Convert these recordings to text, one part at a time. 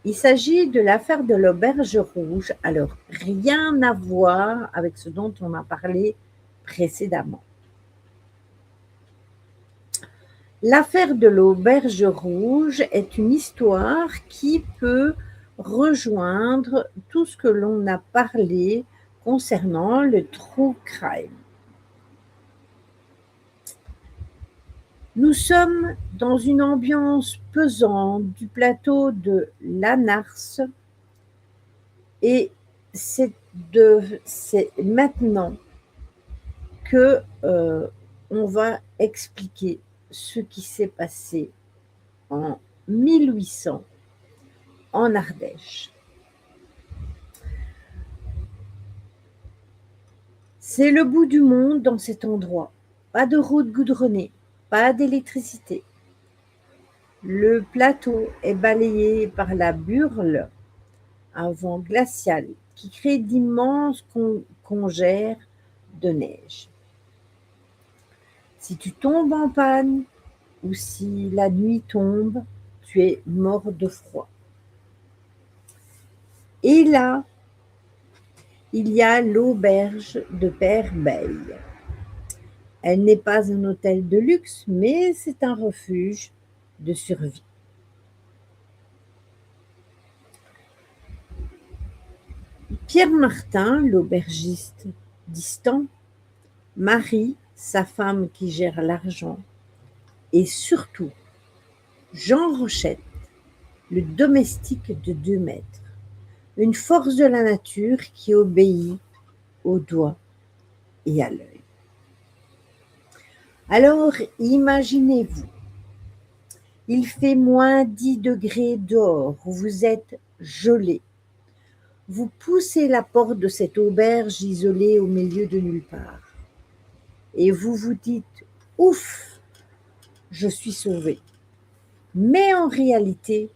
Il s'agit de l'affaire de l'Auberge Rouge. Alors, rien à voir avec ce dont on a parlé précédemment. L'affaire de l'Auberge Rouge est une histoire qui peut rejoindre tout ce que l'on a parlé concernant le true crime. Nous sommes dans une ambiance pesante du plateau de Lanars et c'est maintenant que on va expliquer ce qui s'est passé en 1800 en Ardèche. C'est le bout du monde dans cet endroit. Pas de route goudronnée, pas d'électricité. Le plateau est balayé par la Burle, un vent glacial qui crée d'immenses congères de neige. Si tu tombes en panne ou si la nuit tombe, tu es mort de froid. Et là, il y a l'auberge de Père Beille. Elle n'est pas un hôtel de luxe, mais c'est un refuge de survie. Pierre Martin, l'aubergiste distant, Marie, sa femme qui gère l'argent, et surtout Jean Rochette, le domestique de 2 mètres, une force de la nature qui obéit au doigt et à l'œil. Alors, imaginez-vous, il fait moins 10 degrés dehors, vous êtes gelé. Vous poussez la porte de cette auberge isolée au milieu de nulle part. Et vous vous dites « Ouf, je suis sauvé ». Mais en réalité,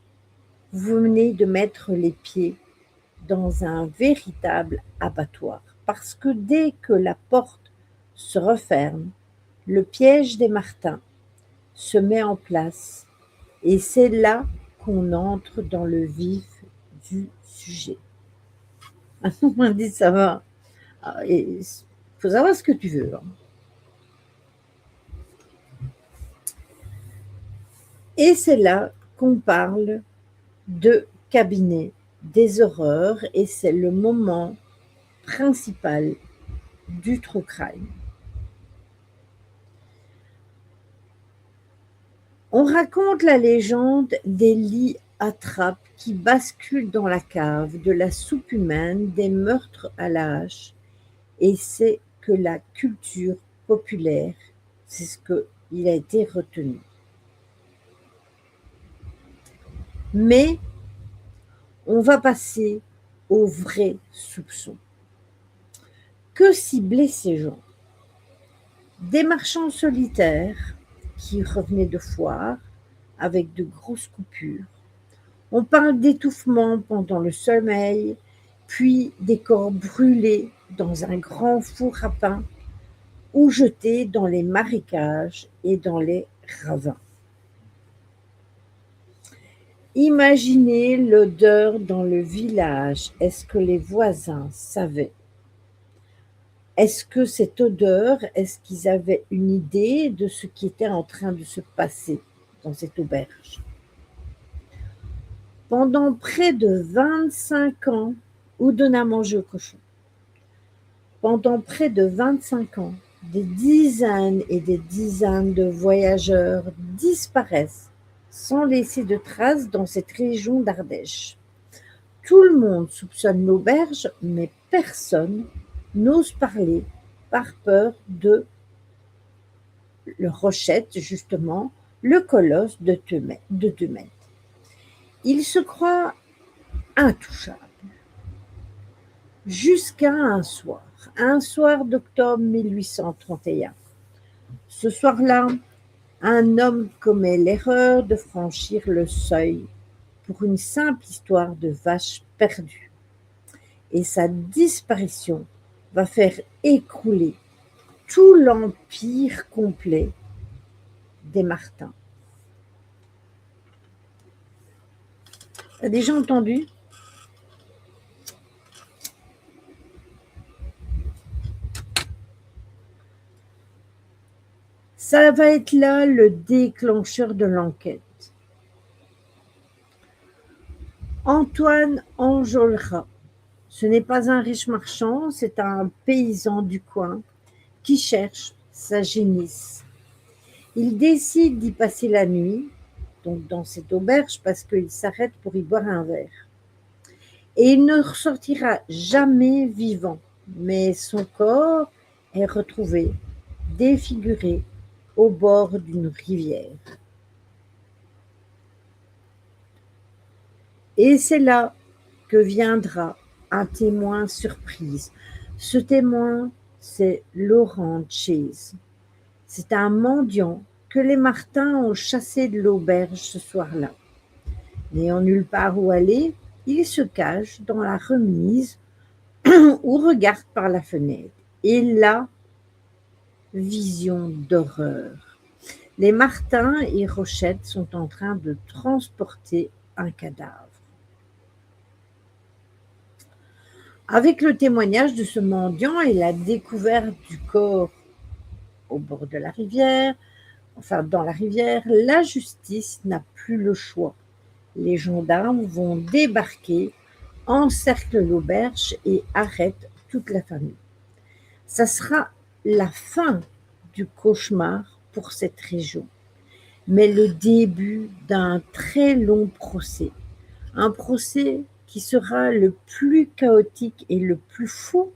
vous venez de mettre les pieds dans un véritable abattoir. Parce que dès que la porte se referme, le piège des martins se met en place et c'est là qu'on entre dans le vif du sujet. On m'a dit ça va. Il faut savoir ce que tu veux. Et c'est là qu'on parle de cabinet des horreurs et c'est le moment principal du true crime. On raconte la légende des lits à trappe qui basculent dans la cave, de la soupe humaine, des meurtres à la hache. Et c'est que la culture populaire, c'est ce qu'il a été retenu. Mais on va passer aux vrais soupçons. Que ciblaient ces gens? Des marchands solitaires qui revenaient de foire avec de grosses coupures. On parle d'étouffement pendant le sommeil, puis des corps brûlés dans un grand four à pain ou jetés dans les marécages et dans les ravins. Imaginez l'odeur dans le village. Est-ce que les voisins savaient? Est-ce que cette odeur, est-ce qu'ils avaient une idée de ce qui était en train de se passer dans cette auberge? Pendant près de 25 ans, où donne à manger au cochon. Pendant près de 25 ans, des dizaines et des dizaines de voyageurs disparaissent sans laisser de traces dans cette région d'Ardèche. Tout le monde soupçonne l'auberge, mais personne n'ose parler par peur de le Rochette, justement, le colosse de 2 mètres. Il se croit intouchable. Jusqu'à un soir d'octobre 1831. Ce soir-là, un homme commet l'erreur de franchir le seuil pour une simple histoire de vache perdue. Et sa disparition va faire écrouler tout l'empire complet des Martins. T'as déjà entendu? Ça va être là le déclencheur de l'enquête. Antoine Enjolras, ce n'est pas un riche marchand, c'est un paysan du coin qui cherche sa génisse. Il décide d'y passer la nuit, donc dans cette auberge, parce qu'il s'arrête pour y boire un verre. Et il ne ressortira jamais vivant, mais son corps est retrouvé défiguré au bord d'une rivière. Et c'est là que viendra un témoin surprise. Ce témoin, c'est Laurent Chase. C'est un mendiant que les Martins ont chassé de l'auberge ce soir-là. N'ayant nulle part où aller, il se cache dans la remise ou regarde par la fenêtre. Et là, vision d'horreur. Les Martins et Rochette sont en train de transporter un cadavre. Avec le témoignage de ce mendiant et la découverte du corps au bord de la rivière, enfin dans la rivière, la justice n'a plus le choix. Les gendarmes vont débarquer, encerclent l'auberge et arrêtent toute la famille. Ça sera la fin du cauchemar pour cette région, mais le début d'un très long procès. Un procès qui sera le plus chaotique et le plus fou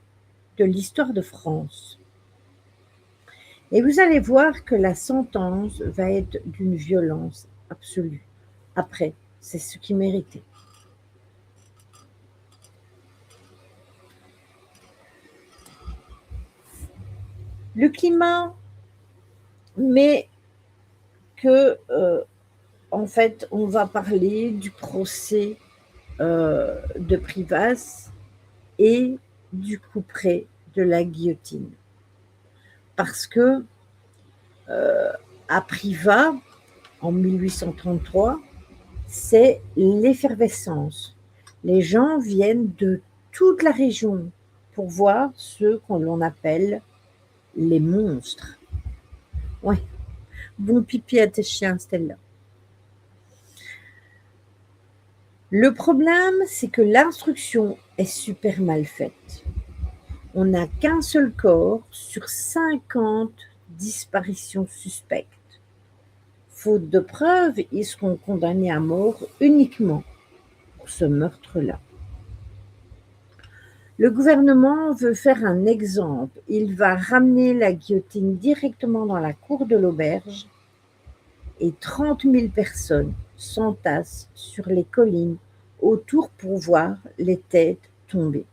de l'histoire de France. Et vous allez voir que la sentence va être d'une violence absolue. Après, c'est ce qu'il méritait. Le climat met que, en fait, on va parler du procès de Privas et du couperet de la guillotine. Parce que à Privas, en 1833, c'est l'effervescence. Les gens viennent de toute la région pour voir ce qu'on appelle les monstres. Ouais, bon pipi à tes chiens, Stella. Le problème, c'est que l'instruction est super mal faite. On n'a qu'un seul corps sur 50 disparitions suspectes. Faute de preuves, ils seront condamnés à mort uniquement pour ce meurtre-là. Le gouvernement veut faire un exemple. Il va ramener la guillotine directement dans la cour de l'auberge et 30 000 personnes s'entassent sur les collines autour pour voir les têtes tomber.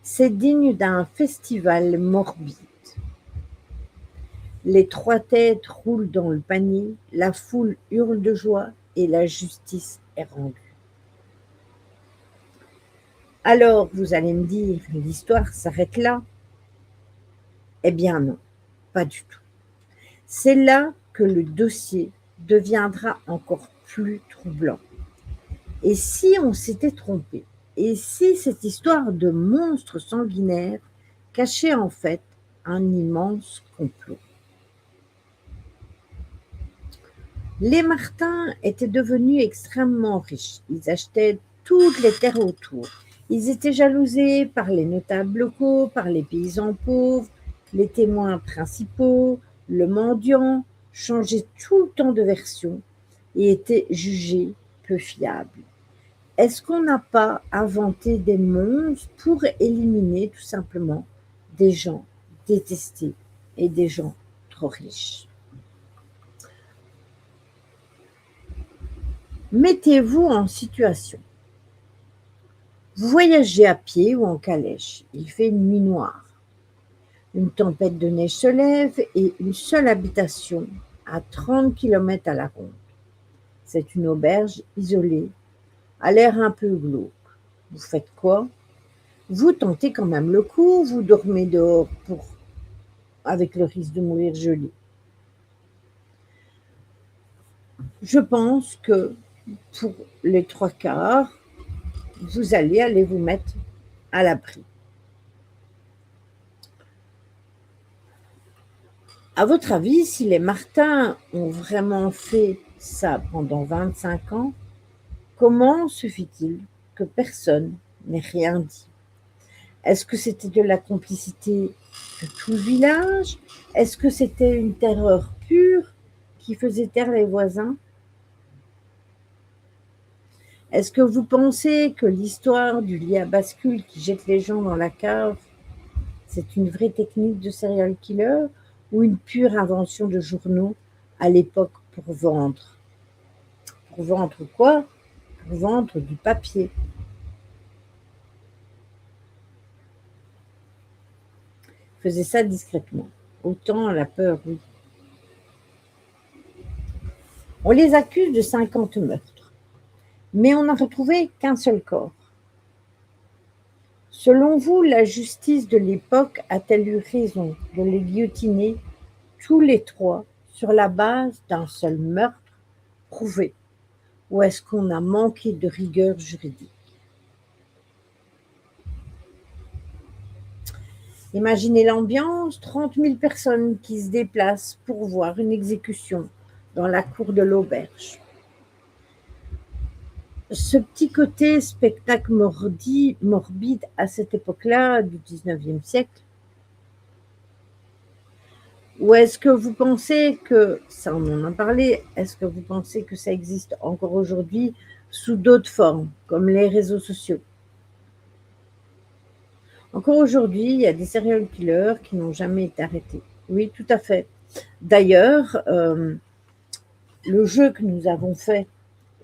C'est digne d'un festival morbide. Les 3 têtes roulent dans le panier, la foule hurle de joie et la justice est rendue. Alors, vous allez me dire, l'histoire s'arrête là? Eh bien non, pas du tout. C'est là que le dossier deviendra encore plus troublant. Et si on s'était trompé? Et si cette histoire de monstre sanguinaire cachait en fait un immense complot? Les Martins étaient devenus extrêmement riches. Ils achetaient toutes les terres autour. Ils étaient jalousés par les notables locaux, par les paysans pauvres, les témoins principaux, le mendiant, changeaient tout le temps de version et étaient jugés peu fiables. Est-ce qu'on n'a pas inventé des monstres pour éliminer tout simplement des gens détestés et des gens trop riches? Mettez-vous en situation. Vous voyagez à pied ou en calèche. Il fait une nuit noire. Une tempête de neige se lève et une seule habitation à 30 km à la ronde. C'est une auberge isolée, à l'air un peu glauque. Vous faites quoi? Vous tentez quand même le coup, vous dormez dehors avec le risque de mourir gelé. Je pense que pour les 3/4, vous allez aller vous mettre à l'abri. À votre avis, si les Martins ont vraiment fait ça pendant 25 ans, comment se fait-il que personne n'ait rien dit? Est-ce que c'était de la complicité de tout le village? Est-ce que c'était une terreur pure qui faisait taire les voisins? Est-ce que vous pensez que l'histoire du lit à bascule qui jette les gens dans la cave, c'est une vraie technique de serial killer ou une pure invention de journaux à l'époque pour vendre? Pour vendre quoi? Pour vendre du papier. Faisait ça discrètement. Autant la peur, oui. On les accuse de 50 meurtres, mais on n'a retrouvé qu'un seul corps. Selon vous, la justice de l'époque a-t-elle eu raison de les guillotiner tous les 3 sur la base d'un seul meurtre prouvé? Ou est-ce qu'on a manqué de rigueur juridique? Imaginez l'ambiance, 30 000 personnes qui se déplacent pour voir une exécution dans la cour de l'auberge. Ce petit côté spectacle morbide à cette époque-là du 19e siècle, ou est-ce que vous pensez que, ça on en a parlé, est-ce que vous pensez que ça existe encore aujourd'hui sous d'autres formes, comme les réseaux sociaux? Encore aujourd'hui, il y a des serial killers qui n'ont jamais été arrêtés. Oui, tout à fait. D'ailleurs, le jeu que nous avons fait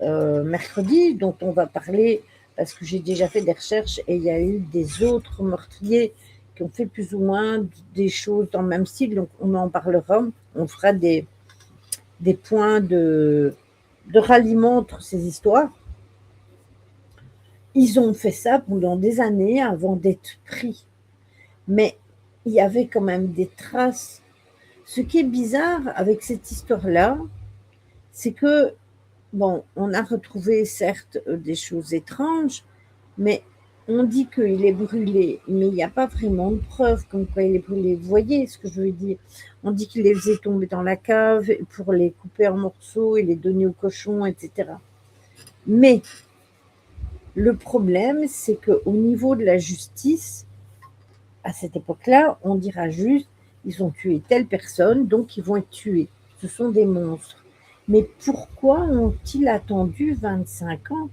mercredi, dont on va parler, parce que j'ai déjà fait des recherches et il y a eu des autres meurtriers qui ont fait plus ou moins des choses dans le même style, donc on en parlera, on fera des points de ralliement entre ces histoires. Ils ont fait ça pendant des années avant d'être pris, mais il y avait quand même des traces. Ce qui est bizarre avec cette histoire-là, c'est que, bon, on a retrouvé certes des choses étranges, mais on dit qu'il est brûlé, mais il n'y a pas vraiment de preuves comme quoi il est brûlé. Vous voyez ce que je veux dire? On dit qu'il les faisait tomber dans la cave pour les couper en morceaux et les donner aux cochons, etc. Mais le problème, c'est qu'au niveau de la justice, à cette époque-là, on dira juste, ils ont tué telle personne, donc ils vont être tués. Ce sont des monstres. Mais pourquoi ont-ils attendu 25 ans?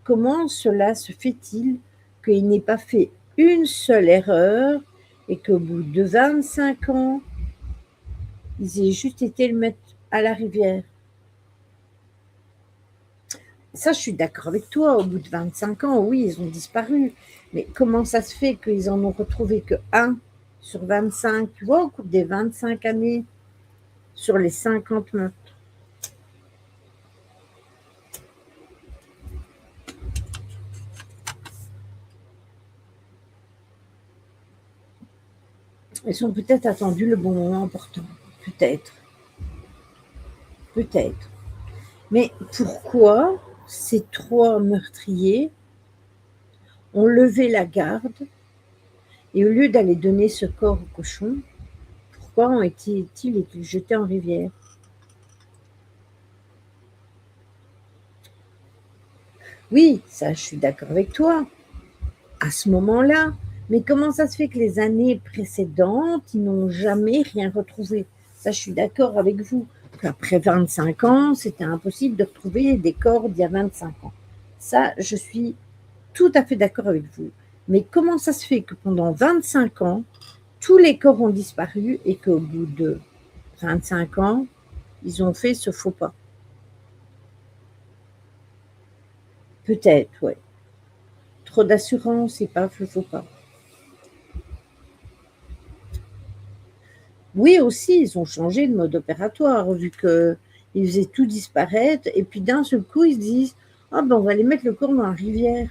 Comment cela se fait-il qu'il n'ait pas fait une seule erreur et qu'au bout de 25 ans, ils aient juste été le mettre à la rivière? Ça, je suis d'accord avec toi, au bout de 25 ans, oui, ils ont disparu. Mais comment ça se fait qu'ils en ont retrouvé que 1 sur 25, tu vois, au cours des 25 années, sur les 50 meurtres? Ils ont peut-être attendu le bon moment important. Peut-être. Peut-être. Mais pourquoi ces 3 meurtriers ont levé la garde et au lieu d'aller donner ce corps au cochon, pourquoi ont-ils été jetés en rivière? Oui, ça, je suis d'accord avec toi, à ce moment-là. Mais comment ça se fait que les années précédentes, ils n'ont jamais rien retrouvé? Ça, je suis d'accord avec vous. Qu'après 25 ans, c'était impossible de retrouver des corps d'il y a 25 ans. Ça, je suis tout à fait d'accord avec vous. Mais comment ça se fait que pendant 25 ans, tous les corps ont disparu et qu'au bout de 25 ans, ils ont fait ce faux pas? Peut-être, ouais. Trop d'assurance et pas le faux pas. Oui, aussi, ils ont changé de mode opératoire, vu qu'ils faisaient tout disparaître, et puis d'un seul coup, ils se disent ah ben on va aller mettre le corps dans la rivière.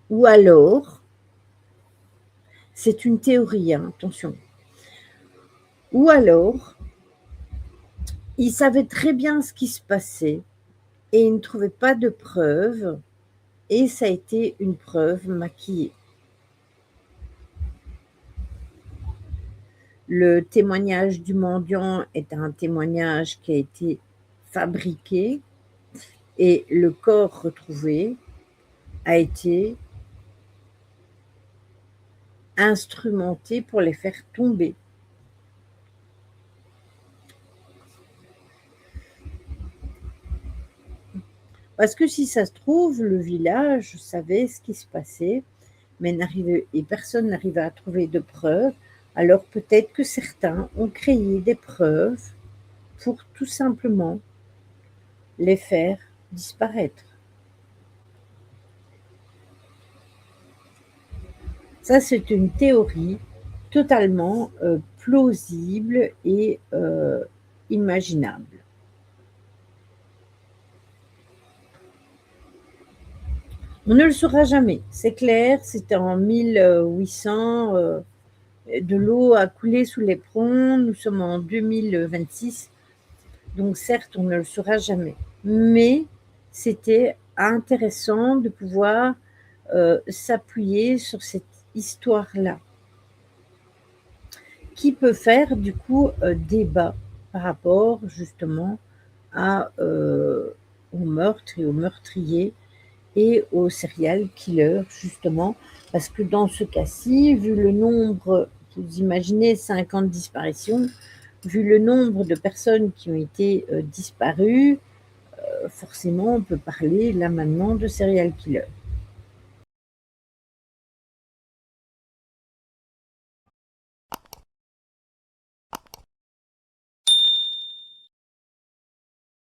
Ou alors, c'est une théorie, hein, attention. Ou alors, Il savait très bien ce qui se passait et il ne trouvait pas de preuves et ça a été une preuve maquillée. Le témoignage du mendiant est un témoignage qui a été fabriqué et le corps retrouvé a été instrumenté pour les faire tomber. Parce que si ça se trouve, le village savait ce qui se passait, mais personne n'arrivait à trouver de preuves. Alors peut-être que certains ont créé des preuves pour tout simplement les faire disparaître. Ça, c'est une théorie totalement plausible et imaginable. On ne le saura jamais, c'est clair, c'était en 1800, de l'eau a coulé sous les ponts, nous sommes en 2026, donc certes, on ne le saura jamais. Mais c'était intéressant de pouvoir s'appuyer sur cette histoire-là, qui peut faire du coup débat par rapport justement au meurtre et aux meurtriers et aux serial killers, justement, parce que dans ce cas-ci, vu le nombre, vous imaginez 50 disparitions, vu le nombre de personnes qui ont été disparues, forcément on peut parler là maintenant de serial killers.